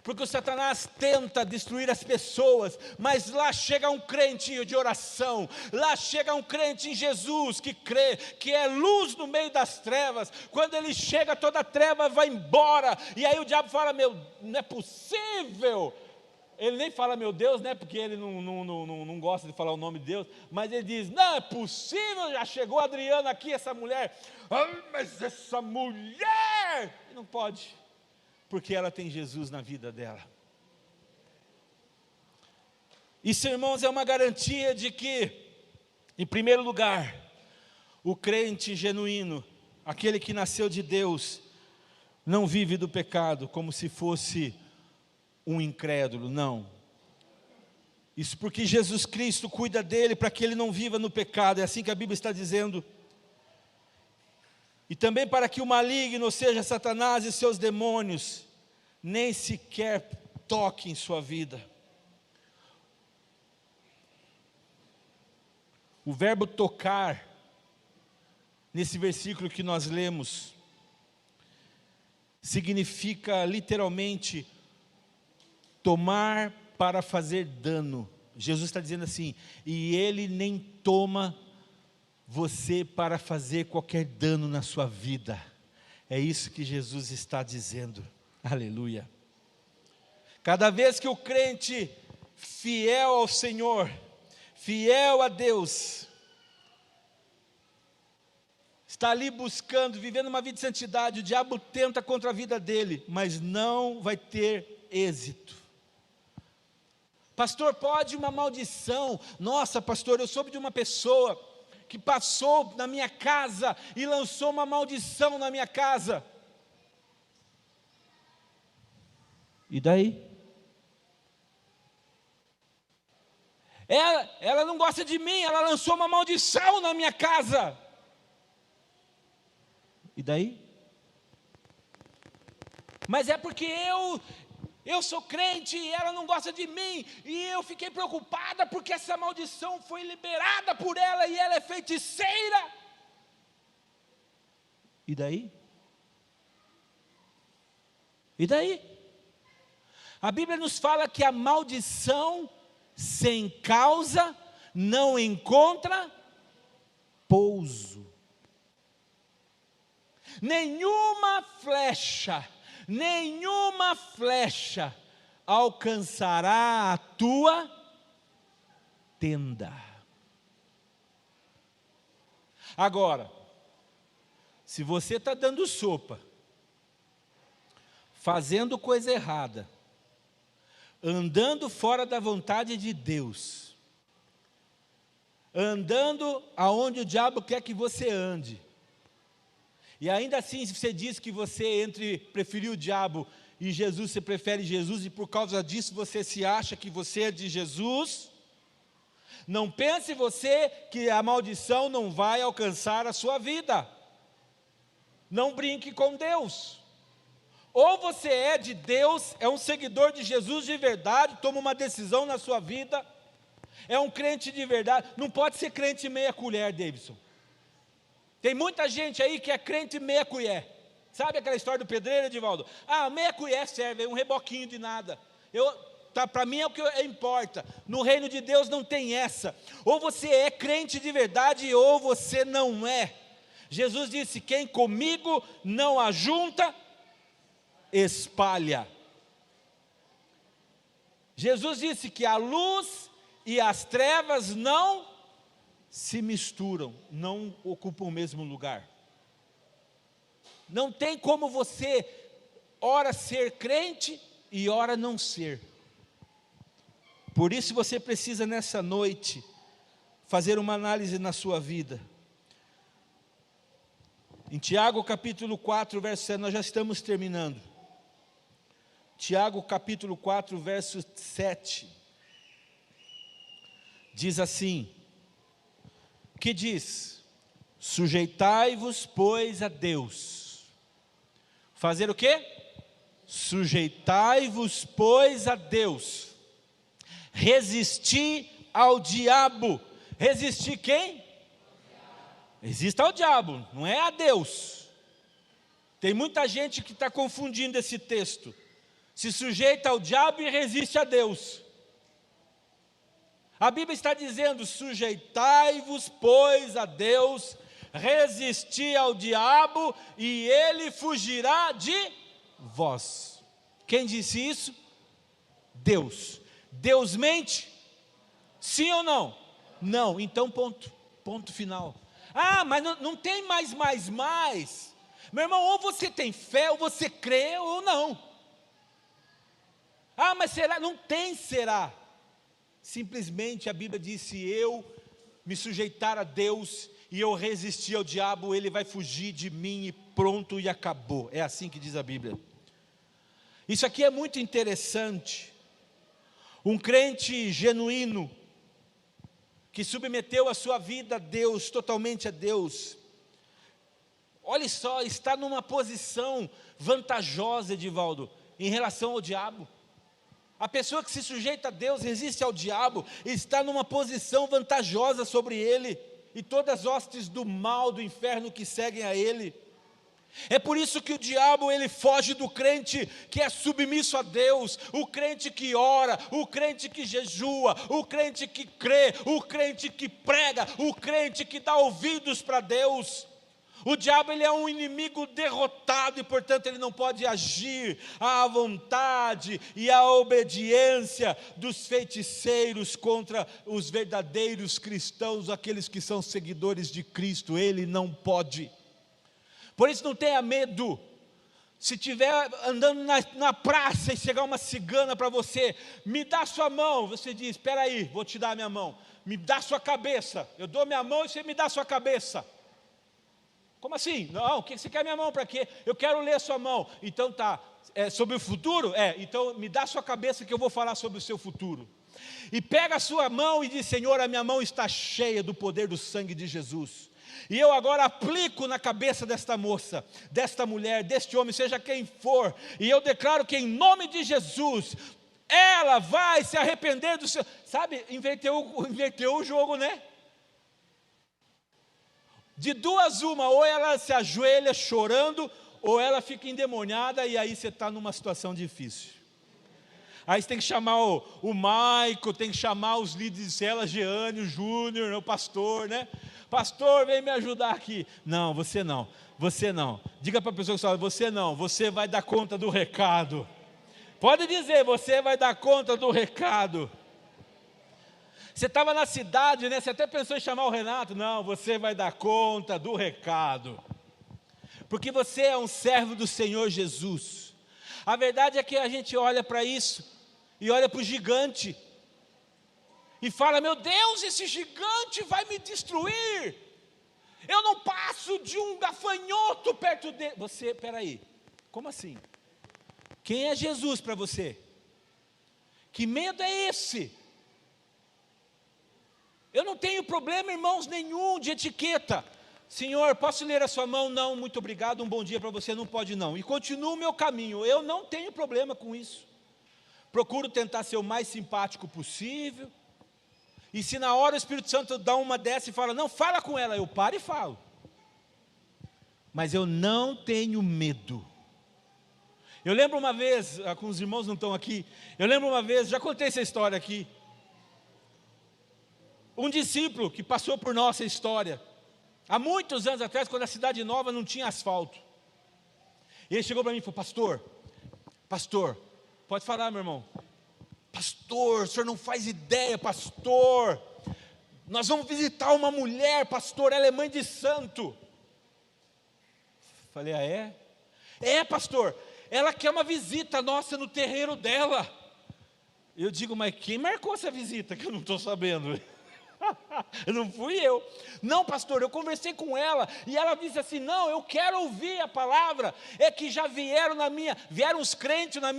porque o Satanás tenta destruir as pessoas, mas lá chega um crente de oração, lá chega um crente em Jesus, que crê, que é luz no meio das trevas. Quando ele chega, toda a treva vai embora, e aí o diabo fala: não é possível. Ele nem fala meu Deus, né, porque ele não gosta de falar o nome de Deus, mas ele diz: não é possível, já chegou a Adriana aqui, essa mulher, mas essa mulher, não pode, porque ela tem Jesus na vida dela. Isso, irmãos, é uma garantia de que, em primeiro lugar, o crente genuíno, aquele que nasceu de Deus, não vive do pecado como se fosse um incrédulo, não. Isso porque Jesus Cristo cuida dele para que ele não viva no pecado. É assim que a Bíblia está dizendo. E também para que o maligno, ou seja, Satanás e seus demônios, nem sequer toquem em sua vida. O verbo tocar, nesse versículo que nós lemos, significa literalmente tomar para fazer dano. Jesus está dizendo assim, e ele nem toma você para fazer qualquer dano na sua vida. É isso que Jesus está dizendo. Aleluia. Cada vez que o crente fiel ao Senhor, fiel a Deus, está ali buscando, vivendo uma vida de santidade, o diabo tenta contra a vida dele, mas não vai ter êxito. Pastor, pode uma maldição? Nossa, pastor, eu soube de uma pessoa que passou na minha casa e lançou uma maldição na minha casa. E daí? Ela não gosta de mim, ela lançou uma maldição na minha casa. E daí? Mas é porque eu sou crente e ela não gosta de mim, e eu fiquei preocupada porque essa maldição foi liberada por ela e ela é feiticeira. E daí? E daí? A Bíblia nos fala que a maldição sem causa não encontra pouso. Nenhuma flecha alcançará a tua tenda. Agora, se você está dando sopa, fazendo coisa errada, andando fora da vontade de Deus, andando aonde o diabo quer que você ande, e ainda assim você diz que você preferiu o diabo e Jesus, você prefere Jesus, e por causa disso você se acha que você é de Jesus, não pense você que a maldição não vai alcançar a sua vida. Não brinque com Deus. Ou você é de Deus, é um seguidor de Jesus de verdade, toma uma decisão na sua vida, é um crente de verdade. Não pode ser crente meia colher, Davidson. Tem muita gente aí que é crente meia colher. Sabe aquela história do pedreiro, Edivaldo? Meia colher serve, é um reboquinho de nada. Para mim é o que importa. No reino de Deus não tem essa. Ou você é crente de verdade, ou você não é. Jesus disse, quem comigo não ajunta, espalha. Jesus disse que a luz e as trevas não se misturam, não ocupam o mesmo lugar. Não tem como você, ora ser crente e ora não ser. Por isso você precisa nessa noite fazer uma análise na sua vida. Em Tiago capítulo 4, verso 7, nós já estamos terminando. Tiago capítulo 4, verso 7, diz assim, que diz, sujeitai-vos, pois, a Deus. Fazer o quê? Sujeitai-vos, pois, a Deus. Resistir ao diabo. Resistir quem? Resista ao diabo, não é a Deus. Tem muita gente que está confundindo esse texto. Se sujeita ao diabo e resiste a Deus. A Bíblia está dizendo, sujeitai-vos, pois, a Deus, resisti ao diabo e ele fugirá de vós. Quem disse isso? Deus. Deus mente? Sim ou não? Não, então ponto final. Mas não tem mais. Meu irmão, ou você tem fé, ou você crê, ou não. Mas será? Não tem será. Simplesmente a Bíblia diz, se eu me sujeitar a Deus e eu resistir ao diabo, ele vai fugir de mim e pronto, e acabou. É assim que diz a Bíblia. Isso aqui é muito interessante. Um crente genuíno, que submeteu a sua vida a Deus, totalmente a Deus, olha só, está numa posição vantajosa, Edivaldo, em relação ao diabo. A pessoa que se sujeita a Deus, resiste ao diabo, está numa posição vantajosa sobre ele, e todas as hostes do mal, do inferno que seguem a ele. É por isso que o diabo, ele foge do crente que é submisso a Deus, o crente que ora, o crente que jejua, o crente que crê, o crente que prega, o crente que dá ouvidos para Deus. O diabo, ele é um inimigo derrotado e, portanto, ele não pode agir à vontade e à obediência dos feiticeiros contra os verdadeiros cristãos, aqueles que são seguidores de Cristo. Ele não pode. Por isso não tenha medo. Se estiver andando na praça e chegar uma cigana para você, me dá sua mão, você diz, espera aí, vou te dar a minha mão. Me dá sua cabeça, eu dou minha mão e você me dá sua cabeça. Como assim? Não, o que você quer minha mão para quê? Eu quero ler a sua mão. Então tá, sobre o futuro? Então me dá sua cabeça que eu vou falar sobre o seu futuro. E pega a sua mão e diz, Senhor, a minha mão está cheia do poder do sangue de Jesus. E eu agora aplico na cabeça desta moça, desta mulher, deste homem, seja quem for, e eu declaro que em nome de Jesus, ela vai se arrepender do seu... Sabe, inverteu o jogo, né? De duas uma, ou ela se ajoelha chorando, ou ela fica endemoniada, e aí você está numa situação difícil. Aí você tem que chamar o Maico, tem que chamar os líderes de célula, Jeane, o Júnior, o pastor, né? Pastor, vem me ajudar aqui. Não, você não, você não. Diga para a pessoa que fala, você não, você vai dar conta do recado. Pode dizer, você vai dar conta do recado. Você estava na cidade, né? Você até pensou em chamar o Renato. Não, você vai dar conta do recado. Porque você é um servo do Senhor Jesus. A verdade é que a gente olha para isso e olha para o gigante e fala, meu Deus, esse gigante vai me destruir. Eu não passo de um gafanhoto perto dele. Você, peraí, como assim? Quem é Jesus para você? Que medo é esse? Eu não tenho problema, irmãos, nenhum de etiqueta. Senhor, posso ler a sua mão? Não, muito obrigado, um bom dia para você, não pode não. E continuo o meu caminho, eu não tenho problema com isso. Procuro tentar ser o mais simpático possível. E se na hora o Espírito Santo dá uma dessa e fala, não, fala com ela, eu paro e falo. Mas eu não tenho medo. Eu lembro uma vez, com os irmãos não estão aqui, eu lembro uma vez, já contei essa história aqui, um discípulo que passou por nossa história, há muitos anos atrás, quando a cidade nova não tinha asfalto, e ele chegou para mim e falou, pastor, pode falar, meu irmão, pastor, o senhor não faz ideia, pastor, nós vamos visitar uma mulher, pastor, ela é mãe de santo. Falei, ah é? É, pastor, ela quer uma visita nossa no terreiro dela. Eu digo, mas quem marcou essa visita que eu não estou sabendo? Não fui eu. Não, pastor, eu conversei com ela e ela disse assim, não, eu quero ouvir a palavra. É que já vieram os crentes na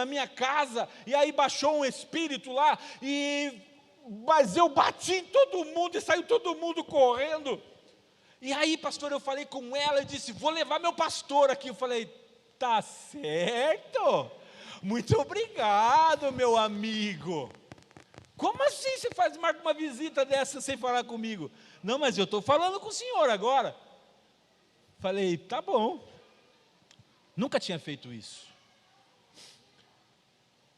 minha casa, e aí baixou um espírito lá, mas eu bati em todo mundo e saiu todo mundo correndo. E aí, pastor, eu falei com ela e disse, vou levar meu pastor aqui. Eu falei, tá certo, muito obrigado, meu amigo. Como assim você marca uma visita dessa sem falar comigo? Não, mas eu estou falando com o senhor agora. Falei, tá bom. Nunca tinha feito isso.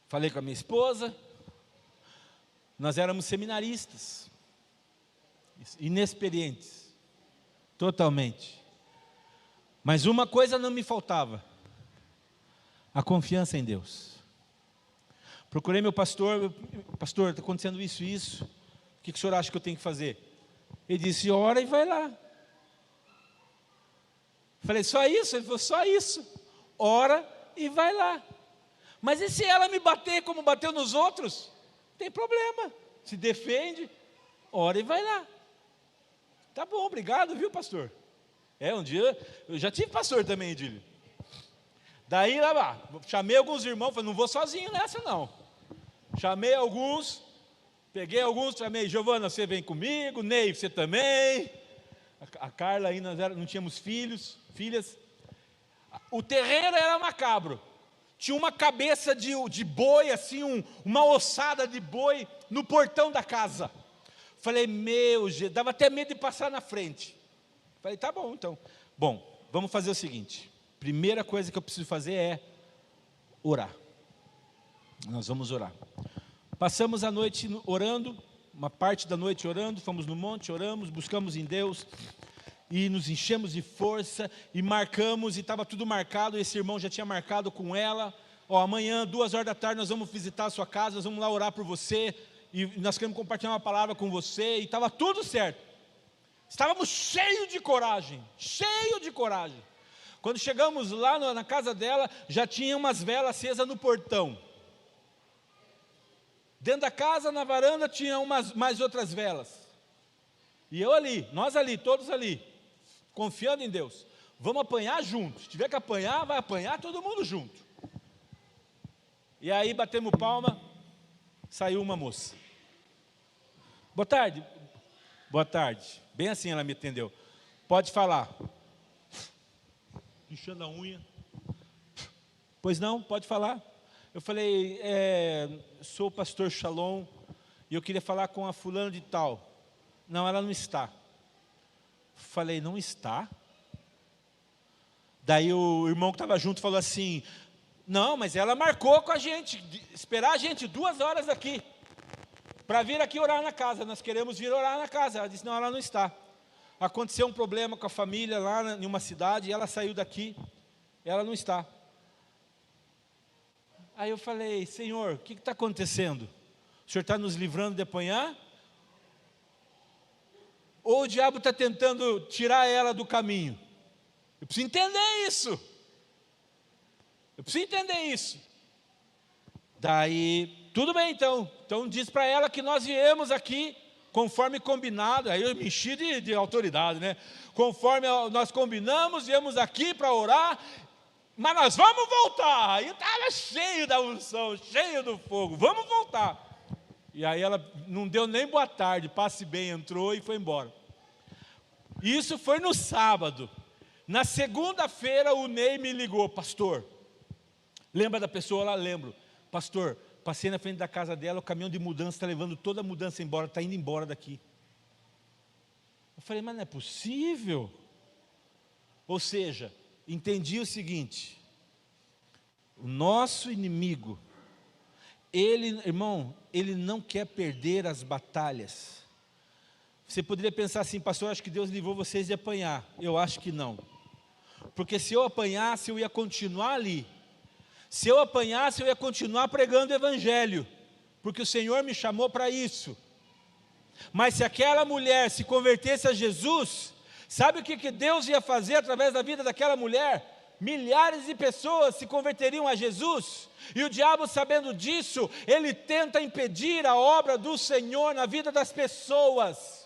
Falei com a minha esposa. Nós éramos seminaristas. Inexperientes. Totalmente. Mas uma coisa não me faltava. A confiança em Deus. Procurei meu pastor, está acontecendo isso e isso, o que o senhor acha que eu tenho que fazer? Ele disse, ora e vai lá. Falei, só isso? Ele falou, só isso, ora e vai lá. Mas e se ela me bater como bateu nos outros? Não tem problema, se defende, ora e vai lá. Tá bom, obrigado, viu, pastor? Um dia, eu já tive pastor também, Edílio. Daí lá, chamei alguns irmãos, falei, não vou sozinho nessa não. Chamei alguns, peguei alguns, chamei, Giovana, você vem comigo, Ney, você também. A Carla ainda não tínhamos filhas. O terreiro era macabro. Tinha uma cabeça de boi, assim, uma ossada de boi no portão da casa. Falei, dava até medo de passar na frente. Falei, tá bom, então. Bom, vamos fazer o seguinte. Primeira coisa que eu preciso fazer é orar. Nós vamos orar. Passamos a noite orando, uma parte da noite orando, fomos no monte, oramos, buscamos em Deus, e nos enchemos de força, e marcamos, e estava tudo marcado, esse irmão já tinha marcado com ela, amanhã, 2 horas da tarde, nós vamos visitar a sua casa, nós vamos lá orar por você, e nós queremos compartilhar uma palavra com você, e estava tudo certo. Estávamos cheios de coragem. Quando chegamos lá na casa dela, já tinha umas velas acesas no portão. Dentro da casa, na varanda, tinha mais outras velas. E nós ali, todos ali, confiando em Deus. Vamos apanhar juntos. Se tiver que apanhar, vai apanhar todo mundo junto. E aí batemos palma, saiu uma moça. Boa tarde. Boa tarde. Bem assim ela me atendeu. Pode falar. Inchando a unha. Pois não, pode falar. Eu falei, sou o pastor Shalom, e eu queria falar com a fulana de tal. Não, ela não está. Falei, não está? Daí o irmão que estava junto falou assim, não, mas ela marcou com a gente, esperar a gente 2 horas aqui, para vir aqui orar na casa, nós queremos vir orar na casa. Ela disse, não, ela não está. Aconteceu um problema com a família lá em uma cidade, e ela saiu daqui, ela não está. Aí eu falei, Senhor, o que está acontecendo? O Senhor está nos livrando de apanhar? Ou o diabo está tentando tirar ela do caminho? Eu preciso entender isso. Daí, tudo bem então. Então diz para ela que nós viemos aqui conforme combinado. Aí eu me enchi de autoridade, né? Conforme nós combinamos, viemos aqui para orar, mas nós vamos voltar. Aí estava cheio da unção, cheio do fogo, vamos voltar. E aí ela não deu nem boa tarde, passe bem, entrou e foi embora. Isso foi no sábado. Na segunda-feira o Ney me ligou, pastor. Lembra da pessoa lá? Lembro. Pastor, passei na frente da casa dela, o caminhão de mudança está levando toda a mudança embora, está indo embora daqui. Eu falei, mas não é possível. Ou seja, entendi o seguinte, o nosso inimigo, irmão, ele não quer perder as batalhas. Você poderia pensar assim, pastor, acho que Deus livrou vocês de apanhar. Eu acho que não. Porque se eu apanhasse, eu ia continuar ali. Se eu apanhasse, eu ia continuar pregando o evangelho. Porque o Senhor me chamou para isso. Mas se aquela mulher se convertesse a Jesus, sabe o que Deus ia fazer através da vida daquela mulher? Milhares de pessoas se converteriam a Jesus. E o diabo, sabendo disso, ele tenta impedir a obra do Senhor na vida das pessoas.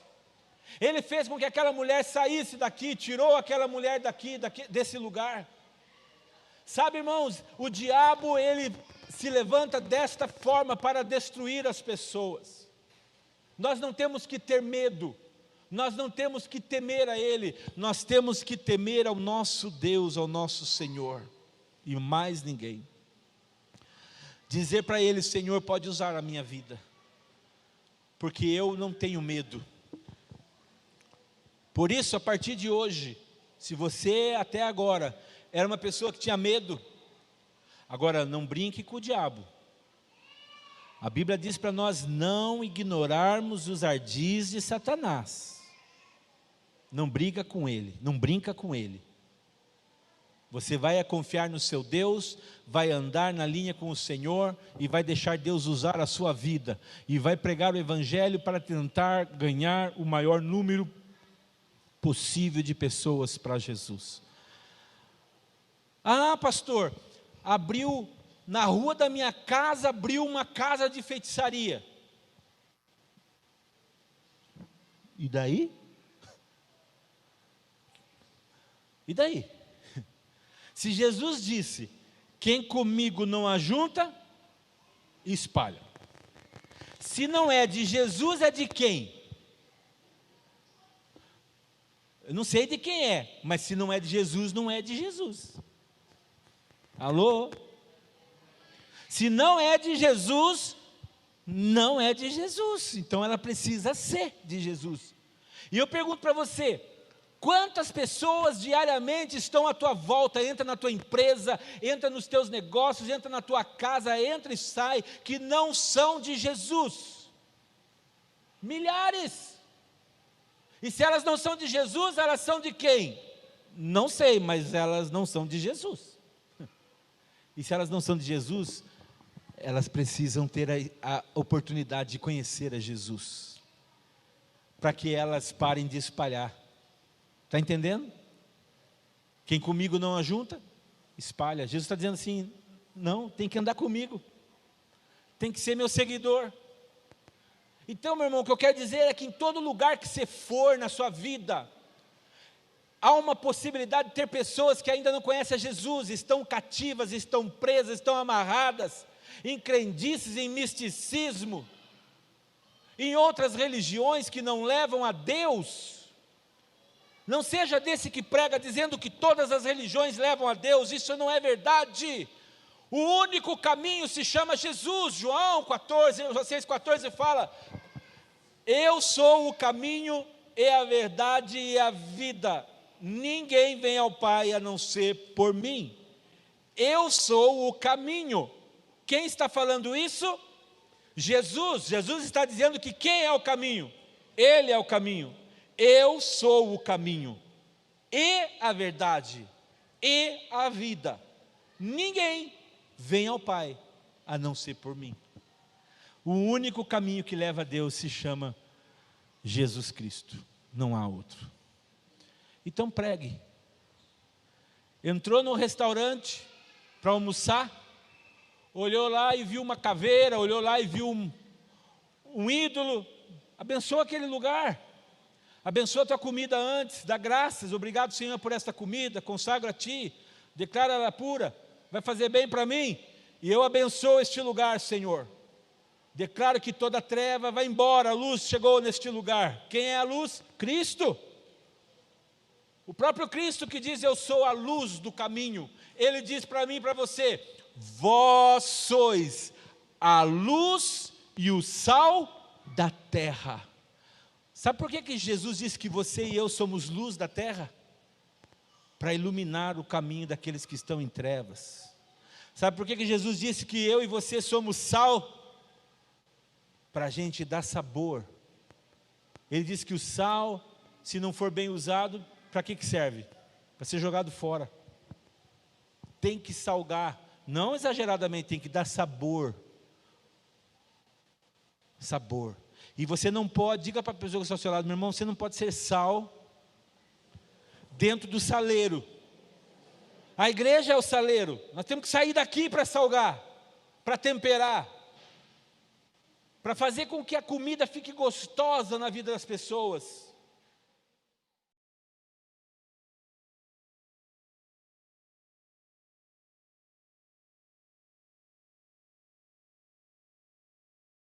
Ele fez com que aquela mulher saísse daqui, tirou aquela mulher desse lugar. Sabe, irmãos, o diabo, ele se levanta desta forma para destruir as pessoas. Nós não temos que ter medo, nós não temos que temer a Ele, nós temos que temer ao nosso Deus, ao nosso Senhor, e mais ninguém. Dizer para Ele, Senhor, pode usar a minha vida, porque eu não tenho medo. Por isso, a partir de hoje, se você até agora era uma pessoa que tinha medo, agora não brinque com o diabo. A Bíblia diz para nós não ignorarmos os ardis de Satanás. Não briga com ele, não brinca com ele. Você vai confiar no seu Deus, vai andar na linha com o Senhor e vai deixar Deus usar a sua vida. E vai pregar o Evangelho para tentar ganhar o maior número possível de pessoas para Jesus. Ah, pastor, na rua da minha casa, abriu uma casa de feitiçaria. E daí? E daí? Se Jesus disse, quem comigo não ajunta, espalha. Se não é de Jesus, é de quem? Eu não sei de quem é, mas se não é de Jesus, não é de Jesus. Alô? Se não é de Jesus, não é de Jesus. Então ela precisa ser de Jesus. E eu pergunto para você, quantas pessoas diariamente estão à tua volta, entra na tua empresa, entra nos teus negócios, entra na tua casa, entra e sai, que não são de Jesus? Milhares. E se elas não são de Jesus, elas são de quem? Não sei, mas elas não são de Jesus. E se elas não são de Jesus, elas precisam ter a oportunidade de conhecer a Jesus, para que elas parem de espalhar. Está entendendo? Quem comigo não ajunta, espalha. Jesus está dizendo assim, não, tem que andar comigo, tem que ser meu seguidor. Então, meu irmão, o que eu quero dizer é que em todo lugar que você for na sua vida, há uma possibilidade de ter pessoas que ainda não conhecem a Jesus, estão cativas, estão presas, estão amarradas, em crendices, em misticismo, em outras religiões que não levam a Deus. Não seja desse que prega dizendo que todas as religiões levam a Deus, isso não é verdade. O único caminho se chama Jesus. João 6,14 fala, eu sou o caminho e a verdade e a vida, ninguém vem ao Pai a não ser por mim. Eu sou o caminho. Quem está falando isso? Jesus. Jesus está dizendo que quem é o caminho? Ele é o caminho. Eu sou o caminho e a verdade e a vida. Ninguém vem ao Pai a não ser por mim. O único caminho que leva a Deus se chama Jesus Cristo, não há outro. Então pregue. Entrou no restaurante para almoçar, olhou lá e viu uma caveira, olhou lá e viu um ídolo, abençoa aquele lugar, abençoa a tua comida antes, dá graças, obrigado Senhor por esta comida, consagro a Ti, declara ela pura, vai fazer bem para mim, e eu abençoo este lugar, Senhor. Declaro que toda treva vai embora, a luz chegou neste lugar. Quem é a luz? Cristo. O próprio Cristo que diz, eu sou a luz do caminho. Ele diz para mim e para você, vós sois a luz e o sal da terra. Sabe por que Jesus disse que você e eu somos luz da terra? Para iluminar o caminho daqueles que estão em trevas. Sabe por que Jesus disse que eu e você somos sal? Para a gente dar sabor. Ele disse que o sal, se não for bem usado, para que serve? Para ser jogado fora. Tem que salgar, não exageradamente, tem que dar sabor. Sabor. E você não pode, diga para a pessoa que está ao seu lado, meu irmão, você não pode ser sal dentro do saleiro. A igreja é o saleiro, nós temos que sair daqui para salgar, para temperar, para fazer com que a comida fique gostosa na vida das pessoas.